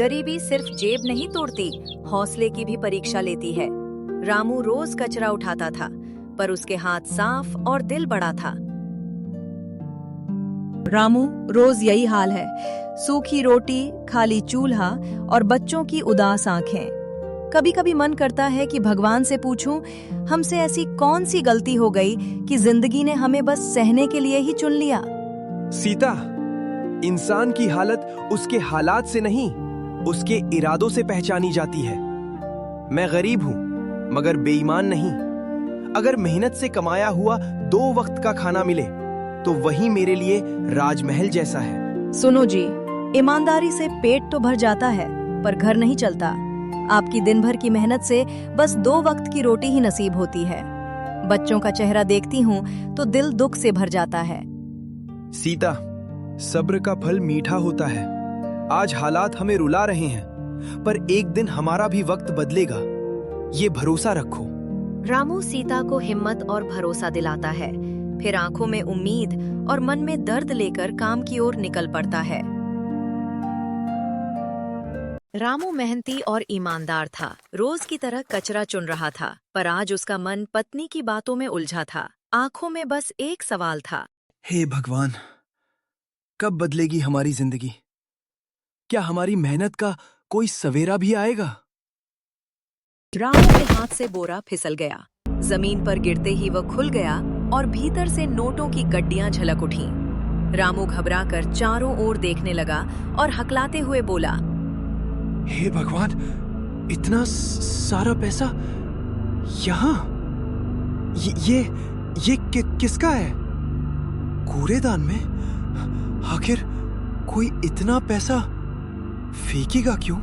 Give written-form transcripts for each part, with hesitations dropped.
गरीबी सिर्फ जेब नहीं तोड़ती, हौसले की भी परीक्षा लेती है। रामू रोज कचरा उठाता था, पर उसके हाथ साफ और दिल बड़ा था। रामू रोज यही हाल है, सूखी रोटी, खाली चूल्हा और बच्चों की उदास आंखें। कभी कभी मन करता है कि भगवान से पूछूं, हमसे ऐसी कौन सी गलती हो गई कि जिंदगी ने हमें बस सहने के लिए ही चुन लिया। सीता, इंसान की हालत उसके हालात से नहीं, उसके इरादों से पहचानी जाती है। मैं गरीब हूं, मगर बेईमान नहीं। अगर मेहनत से कमाया हुआ 2 वक्त का खाना मिले, तो वही मेरे लिए राजमहल जैसा है। सुनो जी, ईमानदारी से पेट तो भर जाता है, पर घर नहीं चलता। आपकी दिन भर की मेहनत से बस 2 वक्त की रोटी ही नसीब होती है। बच्चों का चेहरा देखती हूँ तो दिल दुख से भर जाता है। सीता, सब्र का फल मीठा होता है। आज हालात हमें रुला रहे हैं, पर एक दिन हमारा भी वक्त बदलेगा, ये भरोसा रखो। रामू सीता को हिम्मत और भरोसा दिलाता है, फिर आंखों में उम्मीद और मन में दर्द लेकर काम की ओर निकल पड़ता है। रामू मेहनती और ईमानदार था, रोज की तरह कचरा चुन रहा था, पर आज उसका मन पत्नी की बातों में उलझा था। आंखों में बस एक सवाल था, हे भगवान, कब बदलेगी हमारी जिंदगी? क्या हमारी मेहनत का कोई सवेरा भी आएगा? रामू के हाथ से बोरा फिसल गया, जमीन पर गिरते ही वह खुल गया और भीतर से नोटों की गड्डियां झलक उठीं। रामू घबराकर चारों ओर देखने लगा और हकलाते हुए बोला, हे भगवान, इतना सारा पैसा यहाँ? ये किसका है? कूड़ेदान में? आखिर कोई इतना पैसा फेंकेगा क्यों?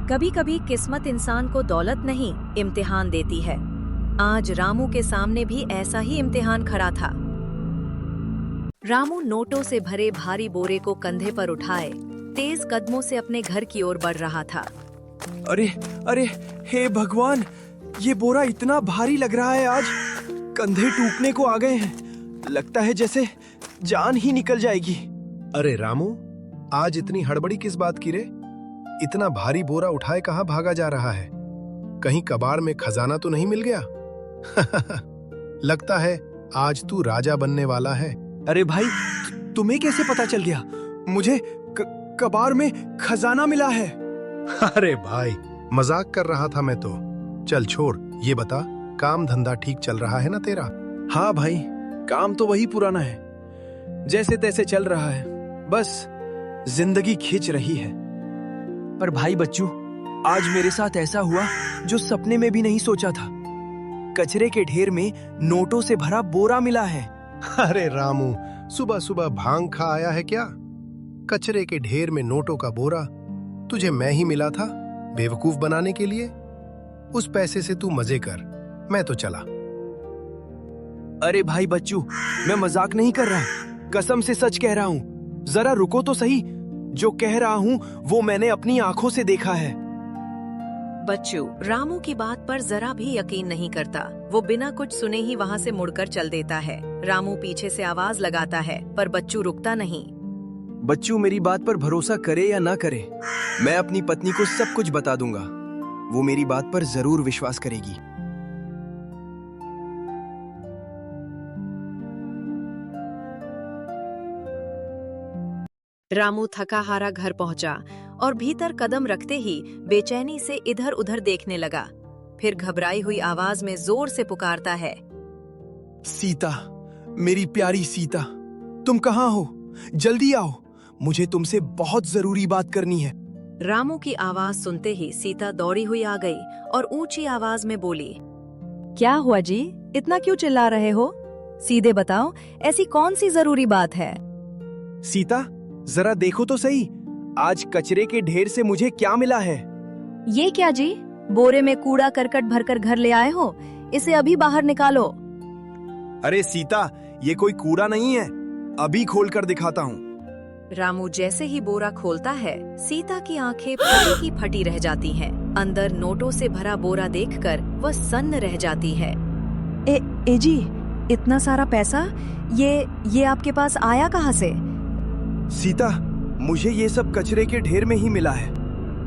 कभी कभी किस्मत इंसान को दौलत नहीं, इम्तिहान देती है। आज रामू के सामने भी ऐसा ही इम्तिहान खड़ा था। रामू नोटों से भरे भारी बोरे को कंधे पर उठाए तेज कदमों से अपने घर की ओर बढ़ रहा था। अरे अरे, हे भगवान, ये बोरा इतना भारी लग रहा है, आज कंधे टूटने को आ गए हैं। लगता है जैसे जान ही निकल जाएगी। अरे रामू, आज इतनी हड़बड़ी किस बात की रे? इतना भारी बोरा उठाए कहाँ भागा जा रहा है? कहीं कबाड़ में खजाना तो नहीं मिल गया? लगता है आज तू राजा बनने वाला है। अरे भाई, तुम्हें कैसे पता चल गया? मुझे कबाड़ में खजाना मिला है। अरे भाई, मजाक कर रहा था मैं तो। चल छोड़, ये बता, काम धंधा ठीक चल रहा है ना तेरा? हाँ भाई, काम तो वही पुराना है, जैसे तैसे चल रहा है। बस जिंदगी खींच रही है। पर भाई बच्चू, आज मेरे साथ ऐसा हुआ जो सपने में भी नहीं सोचा था। कचरे के ढेर में नोटों से भरा बोरा मिला है। अरे रामू, सुबह सुबह भांग खा आया है क्या? कचरे के ढेर में नोटों का बोरा तुझे मैं ही मिला था बेवकूफ बनाने के लिए। उस पैसे से तू मजे कर, मैं तो चला। अरे भाई बच्चू, मैं मजाक नहीं कर रहा, कसम से सच कह रहा हूँ। जरा रुको तो सही, जो कह रहा हूँ वो मैंने अपनी आंखों से देखा है। बच्चू रामू की बात पर जरा भी यकीन नहीं करता। वो बिना कुछ सुने ही वहाँ से मुड़कर चल देता है। रामू पीछे से आवाज लगाता है, पर बच्चू रुकता नहीं। बच्चू मेरी बात पर भरोसा करे या ना करे, मैं अपनी पत्नी को सब कुछ बता दूंगा। वो मेरी बात पर जरूर विश्वास करेगी। रामू थका हारा घर पहुंचा और भीतर कदम रखते ही बेचैनी से इधर उधर देखने लगा। फिर घबराई हुई आवाज में जोर से पुकारता है, सीता, मेरी प्यारी सीता, तुम कहाँ हो? जल्दी आओ, मुझे तुमसे बहुत जरूरी बात करनी है। रामू की आवाज सुनते ही सीता दौड़ी हुई आ गई और ऊंची आवाज में बोली, क्या हुआ जी, इतना क्यों चिल्ला रहे हो? सीधे बताओ, ऐसी कौन सी जरूरी बात है? सीता, जरा देखो तो सही, आज कचरे के ढेर से मुझे क्या मिला है? ये क्या जी, बोरे में कूड़ा करकट भरकर घर ले आए हो? इसे अभी बाहर निकालो। अरे सीता, ये कोई कूड़ा नहीं है, अभी खोल कर दिखाता हूँ। रामू जैसे ही बोरा खोलता है, सीता की आंखें फटी की फटी रह जाती हैं। अंदर नोटों से भरा बोरा देखकर वह सन्न रह जाती है। ए जी, इतना सारा पैसा, ये आपके पास आया कहाँ से? सीता, मुझे ये सब कचरे के ढेर में ही मिला है।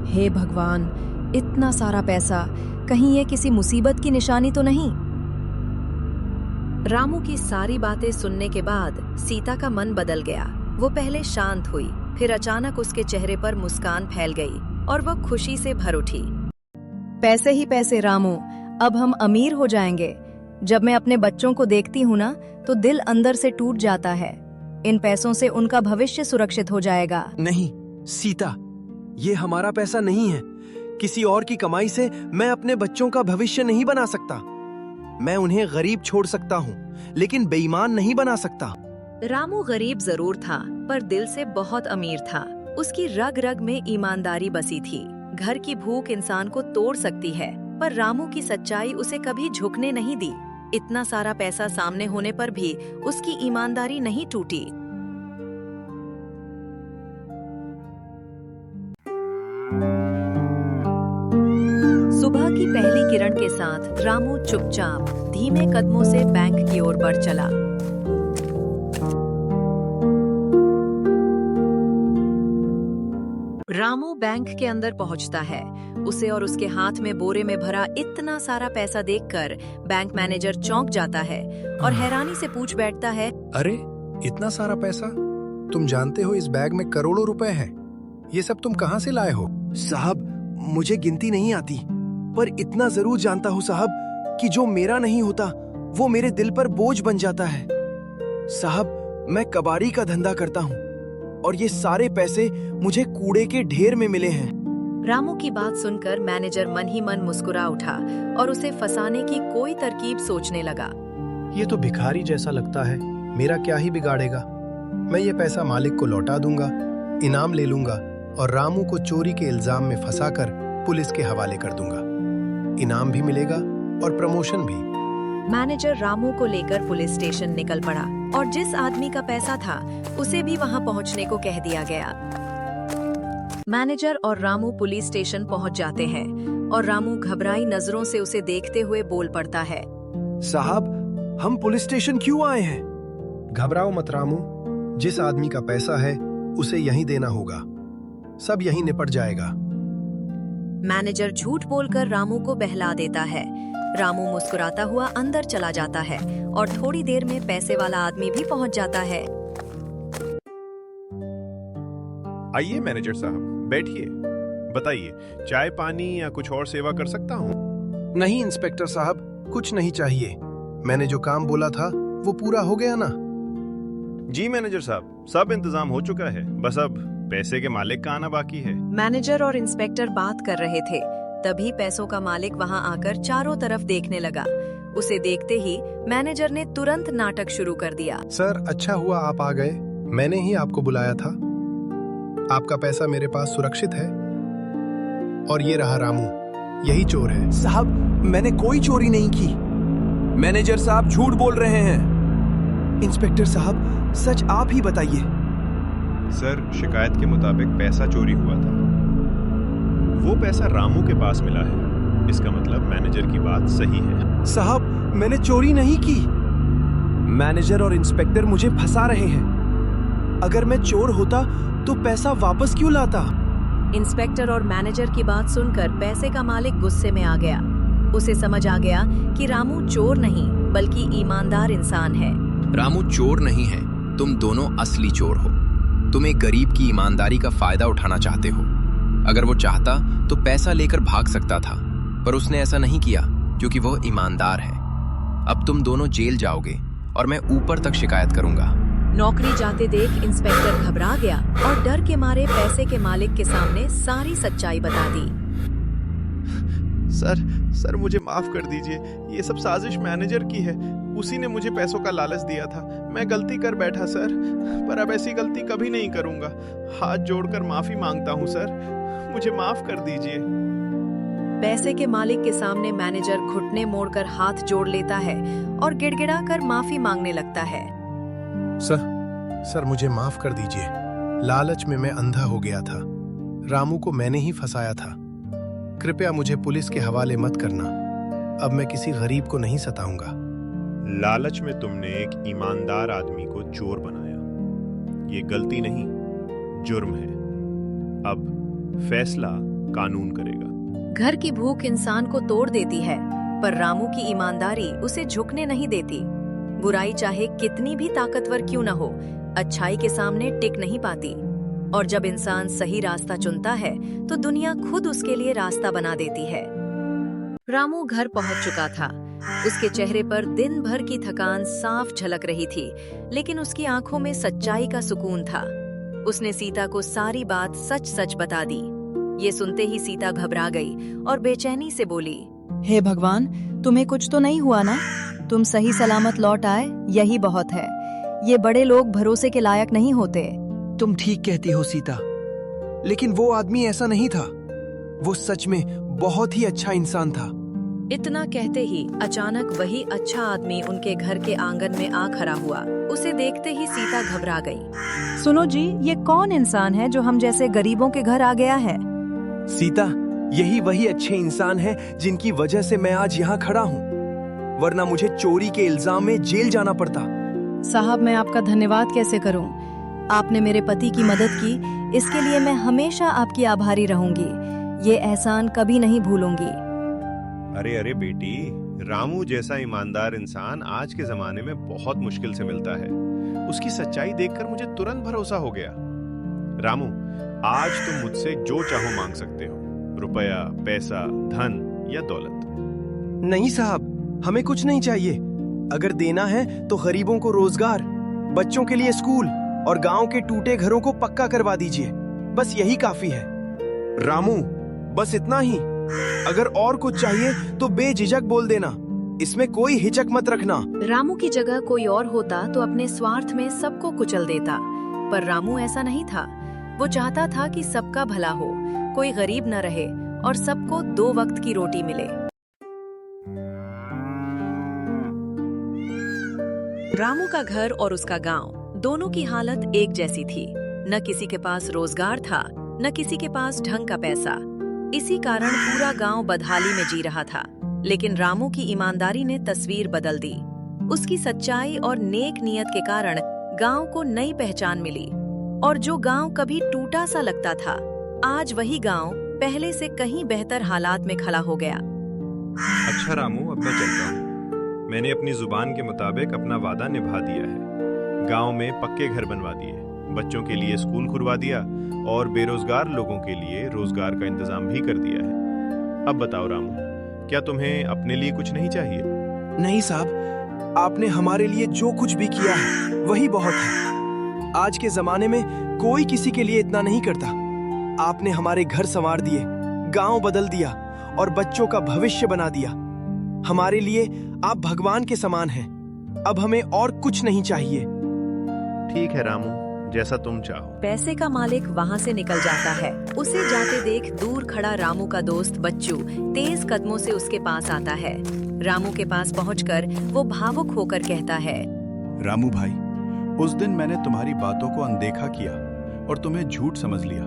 हे भगवान, इतना सारा पैसा, कहीं ये किसी मुसीबत की निशानी तो नहीं? रामू की सारी बातें सुनने के बाद सीता का मन बदल गया। वो पहले शांत हुई, फिर अचानक उसके चेहरे पर मुस्कान फैल गई और वह खुशी से भर उठी। पैसे ही पैसे रामू, अब हम अमीर हो जाएंगे। जब मैं अपने बच्चों को देखती हूँ ना, तो दिल अंदर से टूट जाता है। इन पैसों से उनका भविष्य सुरक्षित हो जाएगा। नहीं सीता, ये हमारा पैसा नहीं है। किसी और की कमाई से मैं अपने बच्चों का भविष्य नहीं बना सकता। मैं उन्हें गरीब छोड़ सकता हूँ, लेकिन बेईमान नहीं बना सकता। रामू गरीब जरूर था, पर दिल से बहुत अमीर था। उसकी रग रग में ईमानदारी बसी थी। घर की भूख इंसान को तोड़ सकती है, पर रामू की सच्चाई उसे कभी झुकने नहीं दी। इतना सारा पैसा सामने होने पर भी उसकी ईमानदारी नहीं टूटी। सुबह की पहली किरण के साथ रामू चुपचाप धीमे कदमों से बैंक की ओर बढ़ चला। रामू बैंक के अंदर पहुंचता है। उसे और उसके हाथ में बोरे में भरा इतना सारा पैसा देखकर बैंक मैनेजर चौंक जाता है और हैरानी से पूछ बैठता है, अरे इतना सारा पैसा? तुम जानते हो इस बैग में करोड़ों रुपए हैं। ये सब तुम कहाँ से लाए हो? साहब, मुझे गिनती नहीं आती, पर इतना जरूर जानता हूँ साहब कि जो मेरा नहीं होता वो मेरे दिल पर बोझ बन जाता है। साहब, मैं कबाड़ी का धंधा करता हूँ और ये सारे पैसे मुझे कूड़े के ढेर में मिले हैं। रामू की बात सुनकर मैनेजर मन ही मन मुस्कुरा उठा और उसे फंसाने की कोई तरकीब सोचने लगा। ये तो भिखारी जैसा लगता है, मेरा क्या ही बिगाड़ेगा। मैं ये पैसा मालिक को लौटा दूंगा, इनाम ले लूंगा और रामू को चोरी के इल्जाम में फंसाकर पुलिस के हवाले कर दूंगा। इनाम भी मिलेगा और प्रमोशन भी। मैनेजर रामू को लेकर पुलिस स्टेशन निकल पड़ा और जिस आदमी का पैसा था उसे भी वहां पहुंचने को कह दिया गया। मैनेजर और रामू पुलिस स्टेशन पहुंच जाते हैं और रामू घबराई नजरों से उसे देखते हुए बोल पड़ता है, साहब, हम पुलिस स्टेशन क्यों आए हैं? घबराओ मत रामू, जिस आदमी का पैसा है उसे यहीं देना होगा। सब यहीं निपट जाएगा। मैनेजर झूठ बोलकर रामू को बहला देता है। रामू मुस्कुराता हुआ अंदर चला जाता है और थोड़ी देर में पैसे वाला आदमी भी पहुंच जाता है। आइए मैनेजर साहब, बैठिए। बताइए, चाय पानी या कुछ और सेवा कर सकता हूँ? नहीं इंस्पेक्टर साहब, कुछ नहीं चाहिए। मैंने जो काम बोला था वो पूरा हो गया ना? जी मैनेजर साहब, सब इंतजाम हो चुका है, बस अब पैसे के मालिक का आना बाकी है। मैनेजर और इंस्पेक्टर बात कर रहे थे, तभी पैसों का मालिक वहां आकर चारों तरफ देखने लगा। उसे देखते ही मैनेजर ने तुरंत नाटक शुरू कर दिया। सर, अच्छा हुआ आप आ गए, मैंने ही आपको बुलाया था। आपका पैसा मेरे पास सुरक्षित है और ये रहा रामू, यही चोर है। साहब, मैंने कोई चोरी नहीं की। मैनेजर साहब झूठ बोल रहे हैं। इंस्पेक्टर साहब, सच आप ही बताइए। सर, शिकायत के मुताबिक पैसा चोरी हुआ था। वो पैसा रामू के पास मिला है, इसका मतलब मैनेजर की बात सही है। साहब, मैंने चोरी नहीं की। मैनेजर और इंस्पेक्टर मुझे फंसा रहे हैं। अगर मैं चोर होता तो पैसा वापस क्यों लाता? इंस्पेक्टर और मैनेजर की बात सुनकर पैसे का मालिक गुस्से में आ गया। उसे समझ आ गया कि रामू चोर नहीं बल्कि ईमानदार इंसान है। रामू चोर नहीं है, तुम दोनों असली चोर हो। तुम एक गरीब की ईमानदारी का फायदा उठाना चाहते हो। अगर वो चाहता तो पैसा लेकर भाग सकता था, पर उसने ऐसा नहीं किया क्योंकि वो ईमानदार है। अब तुम दोनों जेल जाओगे और मैं ऊपर तक शिकायत करूंगा। नौकरी जाते देख इंस्पेक्टर घबरा गया और डर के मारे पैसे के मालिक के सामने सारी सच्चाई बता दी। सर मुझे माफ कर दीजिए, ये सब साजिश मैनेजर की है। उसी ने मुझे पैसों का लालच दिया था। मैं गलती कर बैठा सर, पर अब ऐसी गलती कभी नहीं करूंगा। हाथ जोड़कर माफी मांगता हूँ सर, मुझे माफ कर दीजिए। पैसे के मालिक के सामने मैनेजर घुटने मोड़कर हाथ जोड़ लेता है और गिड़गिड़ाकर माफी मांगने लगता है। सर मुझे माफ कर दीजिए। लालच में मैं अंधा हो गया था। रामू को मैंने ही फंसाया था। कृपया मुझे पुलिस के हवाले मत करना। अब मैं किसी गरीब को नहीं सताऊंगा। लालच में तुमने एक ईमानदार आदमी को चोर बनाया। ये गलती नहीं, जुर्म है। अब फैसला कानून करेगा। घर की भूख इंसान को तोड़ देती है, पर रामू की ईमानदारी उसे झुकने नहीं देती। बुराई चाहे कितनी भी ताकतवर क्यों न हो, अच्छाई के सामने टिक नहीं पाती। और जब इंसान सही रास्ता चुनता है तो दुनिया खुद उसके लिए रास्ता बना देती है। रामू घर पहुंच चुका था। उसके चेहरे पर दिन भर की थकान साफ झलक रही थी, लेकिन उसकी आंखों में सच्चाई का सुकून था। उसने सीता को सारी बात सच सच बता दी। ये सुनते ही सीता घबरा गई और बेचैनी से बोली, हे भगवान, तुम्हें कुछ तो नहीं हुआ ना? तुम सही सलामत लौट आए, यही बहुत है। ये बड़े लोग भरोसे के लायक नहीं होते। तुम ठीक कहती हो सीता, लेकिन वो आदमी ऐसा नहीं था। वो सच में बहुत ही अच्छा इंसान था। इतना कहते ही अचानक वही अच्छा आदमी उनके घर के आंगन में आ खड़ा हुआ। उसे देखते ही सीता घबरा गई। सुनो जी, ये कौन इंसान है जो हम जैसे गरीबों के घर आ गया है? सीता, यही वही अच्छे इंसान हैं जिनकी वजह से मैं आज यहाँ खड़ा हूँ, वरना मुझे चोरी के इल्जाम में जेल जाना पड़ता। साहब, मैं आपका धन्यवाद कैसे करूं? आपने मेरे पति की मदद की, इसके लिए मैं हमेशा आपकी आभारी रहूंगी। ये एहसान कभी नहीं भूलूंगी। अरे अरे बेटी, रामू जैसा ईमानदार इंसान आज के जमाने में बहुत मुश्किल से मिलता है। उसकी सच्चाई देखकर मुझे तुरंत भरोसा हो गया। रामू, आज तुम मुझसे जो चाहो मांग सकते हो, रुपया, पैसा, धन या दौलत। नहीं साहब, हमें कुछ नहीं चाहिए। अगर देना है तो गरीबों को रोजगार, बच्चों के लिए स्कूल और गांव के टूटे घरों को पक्का करवा दीजिए। बस यही काफी है। रामू, बस इतना ही। अगर और कुछ चाहिए तो बेझिझक बोल देना, इसमें कोई हिचक मत रखना। रामू की जगह कोई और होता तो अपने स्वार्थ में सबको कुचल देता, पर रामू ऐसा नहीं था। वो चाहता था कि सबका भला हो, कोई गरीब न रहे और सबको 2 वक्त की रोटी मिले। रामू का घर और उसका गांव, दोनों की हालत एक जैसी थी। न किसी के पास रोजगार था, न किसी के पास ढंग का पैसा। इसी कारण पूरा गांव बदहाली में जी रहा था। लेकिन रामू की ईमानदारी ने तस्वीर बदल दी। उसकी सच्चाई और नेक नियत के कारण गांव को नई पहचान मिली। और जो गांव कभी टूटा सा लगता था, आज वही गांव पहले से कहीं बेहतर हालात में खड़ा हो गया। अच्छा रामू, अब मैं चलता हूँ। मैंने अपनी जुबान के मुताबिक अपना वादा निभा दिया है। गांव में पक्के घर बनवा दिए, बच्चों के लिए स्कूल खुलवा दिया और बेरोजगार लोगों के लिए रोजगार का इंतजाम भी कर दिया है। अब बताओ रामू, क्या तुम्हें अपने लिए कुछ नहीं चाहिए? नहीं साहब, आपने हमारे लिए जो कुछ भी किया है वही बहुत है। आज के जमाने में कोई किसी के लिए इतना नहीं करता। आपने हमारे घर संवार दिए, गांव बदल दिया और बच्चों का भविष्य बना दिया। हमारे लिए आप भगवान के समान हैं। अब हमें और कुछ नहीं चाहिए। ठीक है रामू, जैसा तुम चाहो। पैसे का मालिक वहाँ से निकल जाता है। उसे जाते देख दूर खड़ा रामू का दोस्त बच्चू तेज कदमों से उसके पास आता है। रामू के पास पहुंचकर वो भावुक होकर कहता है, रामू भाई, उस दिन मैंने तुम्हारी बातों को अनदेखा किया और तुम्हें झूठ समझ लिया।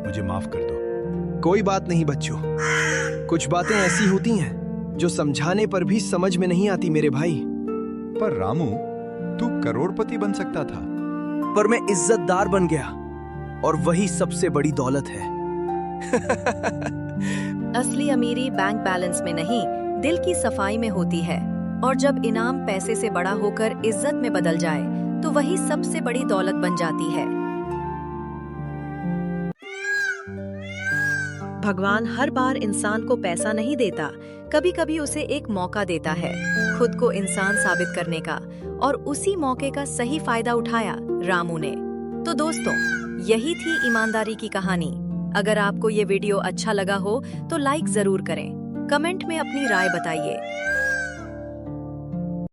मुझे माफ कर दो। कोई बात नहीं बच्चों, कुछ बातें ऐसी होती हैं जो समझाने पर भी समझ में नहीं आती मेरे भाई। पर रामू, तू करोड़पति बन सकता था। पर मैं इज्जतदार बन गया और वही सबसे बड़ी दौलत है। असली अमीरी बैंक बैलेंस में नहीं, दिल की सफाई में होती है। और जब इनाम पैसे से बड़ा होकर इज्जत में बदल जाए तो वही सबसे बड़ी दौलत बन जाती है। भगवान हर बार इंसान को पैसा नहीं देता, कभी कभी उसे एक मौका देता है खुद को इंसान साबित करने का, और उसी मौके का सही फायदा उठाया रामू ने। तो दोस्तों, यही थी ईमानदारी की कहानी। अगर आपको ये वीडियो अच्छा लगा हो तो लाइक जरूर करें, कमेंट में अपनी राय बताइए